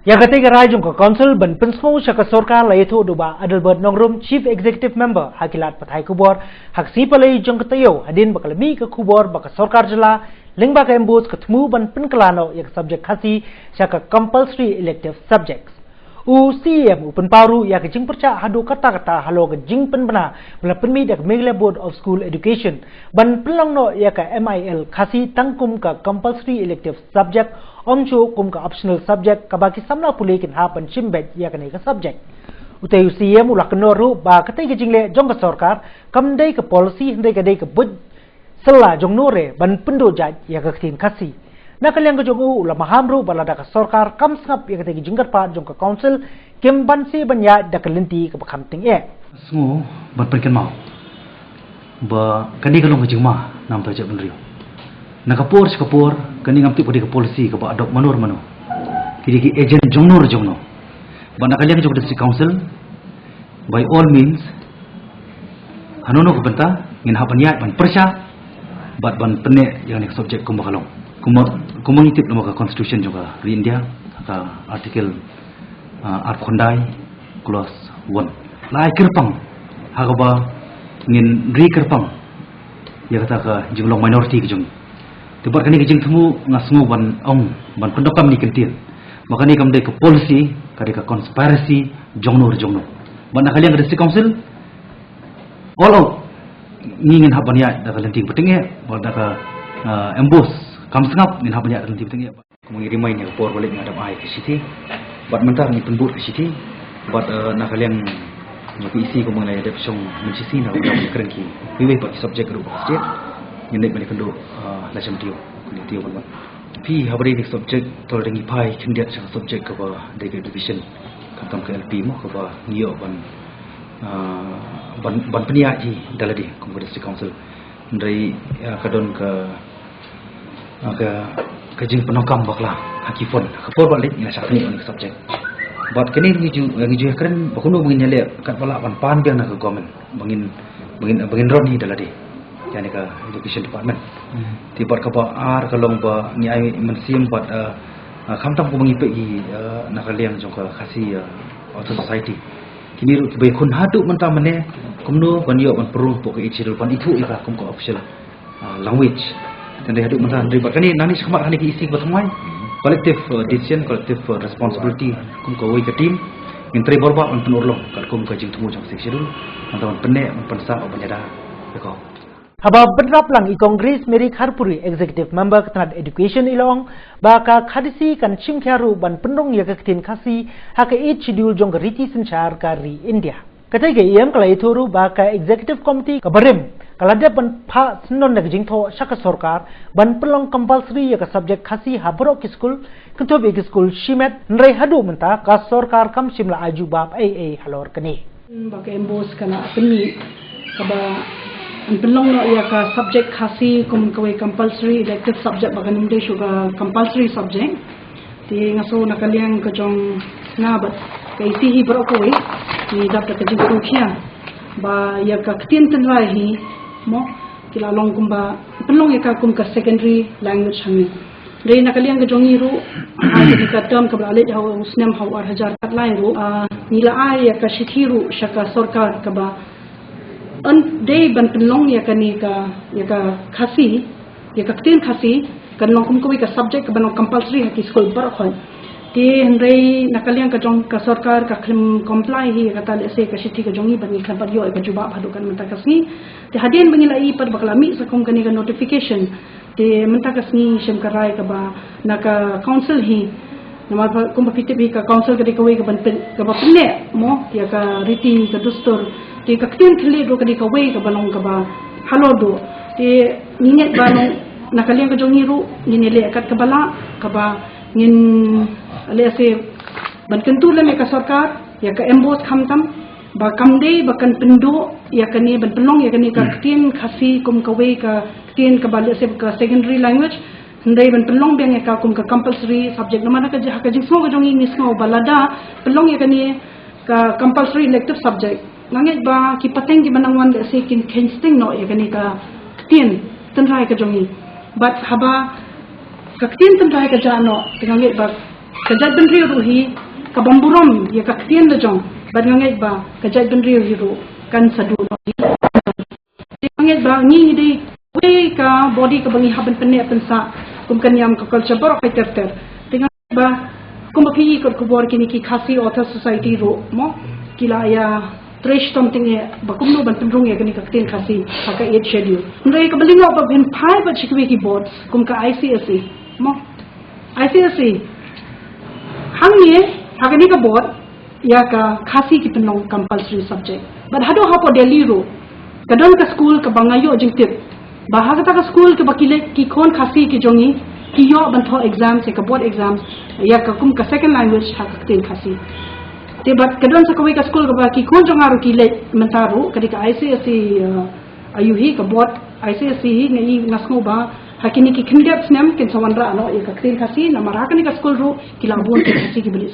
Ya ketiga rajung ke Council ban pensmo syaka sorkar la itu doba Adelbert Nongrum Chief Executive Member hakilat patai kubor hak si palai jong ketayo hadin bakal mi ke kubor baka sorkar jela ling baka embus ketemu ban penkelano yak subjek khasi syaka compulsory elective subjects. CM Upen Paru ya ke jing perca hadu kata-kata halo ke jing penbena bela penmi dak Meghalaya Board of School Education ban pelong no ya ke MIL khasi tangkum ke compulsory elective subject omchu kum ke optional subject kabaki samla pulikin ha ban chimbet ya ke ne subject utai CM ulak noru ba katai ke jingle jong ke sorkar kamdai ke policy hendai ke dai ke bud sela jong nore ban pendo jaj ya ke tin khasi nakaliang ke jong ulah mahamru balada ke sorkar kam sngap ya ke jinggat pa jong ke council kem bansi banya dak lenti ke bakam ting semua berpergian mau ba kani kalong ke jingma nam ta jak benrio nakapur sekapur kani ngamti podi ke polisi ke ba adok manur mano kiri ki agent jongnor jongno ba nakaliang jong district council by all means hanono ke benta ngin hapanya ban persya bat ban pene yang nek subjek kum bakalong kumang itip nama constitution juga di India ka artikel art khondai clause 1 lai kerpang hagaba ngin ri kerpang ya kata ka jinglong minority ke jong tibar kani ke jing temu ngasngu ban ong ban pendokam ni kentil makani kam de ke policy kari ka conspiracy jongno ban nakaliang ke district council all out ngingin habanya da kalenting petingnya ban da ka embos kam sengap min habanya dalam tiba-tiba kemudian remind ya por balik ngadap ai ke siti bat mentar ni pendut ke siti bat nakaliang ngapi isi ko mengenai ada pesong mencisi na udah kerengki wiwi pak subjek ru pak state nyendek balik kendo lacam tio ban pi habari ni subjek tol dengi pai kendiat sang subjek ke ba dege division kam ke LP mo ke ba nio ban penia ji daladi komisi council dari kadon ke kajing penongkam baklah hakifon kapor balik ina sakni on subject bat kini ngiju keren bakuno mengin nyale kat pala pan biang nak government bangin roni dalade yani ka education department tibat ka ba ar kalong ba ni ai mensim bat khamtam ko mengipe gi nakaliang jong ka khasi auto society kini ru be khun hadu menta mane kumno banyo ban peru pok ichirul pan itu ira kum ko official language dan dihadap mentah dari bakani nani sekamar hani isi bertemai collective decision collective responsibility kum kawai ke team yang teri borba on penurlong kat kum kajing temu jang seksi dulu teman penek pensa penyada beko haba bedrap lang i Congress Meri Kharpuri executive member ketanat education ilong baka khadisi kan chimkharu ban pendong ya ketin khasi haka each schedule jong riti senchar kari India katai ke iam kala ituru baka executive committee kabarim kalau dia ban pa senon nak jingtho syaka sorkar ban pelong compulsory ya ka subjek khasi habro ki school kento be ki school shimet nrai hadu menta ka sorkar kam shimla aju bab ai halor kani baka embos kana peni kaba pelong no ya ka subjek khasi kum kawai compulsory elective subject baka nimde shuga compulsory subject ti ngaso nakaliang ka jong na bat kai si hi bro kawai ni dap ka jing ko khia ba ya ka tin tan rai hi mo kila long kumba pelong ya kum ka secondary language hangni dei nakaliang ka jongi ru ha ka term ka bale ha usnem ha war hajar kat lain ru nila ai ya ka shithiru shaka sarkar ka ba an dei ban pelong ya ka ni ka khasi ya ka tin khasi kan long kum ko ka subject ka ban compulsory ha ki school bar khoi ti hendai nakaliang ka jong ka sarkar ka khim comply hi kata le se ka shithi ka jongi bani khan par yo ka juba bhadu kan menta kasni ti hadien bani lai par baklami sakom kani ka notification ti menta kasni shem karai ka ba naka council hi nama kum pakite bi ka council ka dikawai ka ban ka ba pne mo ti ka riti ka dustur ti ka tin thli do ka dikawai ka balong ka ba halo do ti ninget ba nakaliang ka jongi ru ninele kat ka bala ka ba ngin aliase ban kentulan ya ka sarkar ya ka embos khamtam ba kamde ba kan pendo ya kani ban pelong ya kani ka tin khasi kum kawai ka tin ka bale se ka secondary language ndai ban pelong beng ya ka kum ka compulsory subject nama ka jah ka jing so ka jongi ni so balada pelong ya kani ka compulsory elective subject nangit ba ki pateng ki banangwan le se kin kensting no ya kani ka tin tanrai ka jongi but haba ka tin tanrai ka jano tingangit ba kajat benri ruhi kabamburam ya kaktian lejong bangangai ba kajat benri hiru kan sadu bangangai ba ni di we ka body ka bangi haban penne pensa kum kan yam ka culture bar ka terter dengan ba kum ki ko kubor kini ki khasi author society ro mo kila ya trash something e bakum no ban pendrung ya kini kaktin khasi ka 8 schedule ndai ka balingo ba bin phai ba chikwe ki board kum ka ICSE mo ICSE hangye hakani ka board ya ka khasi ki penong compulsory subject but hado hapo Delhi ro kadang ka school ka bangayo jingtip bahasa ta ka school ke bakile ki khon khasi ki jongi ki yo ban tho exam se ka board exams ya ka kum ka second language ha ka tin khasi te bat kadang sa ka school ka ba ki khon jongaru ki le mentaru kadi ka ICSE ayuhi ka board ICSE ngai ngasno ba hakini ki kindep snem kin sawandra ano ya ka tin khasi na maraka ni ka school ro ki labun ki khasi ki beli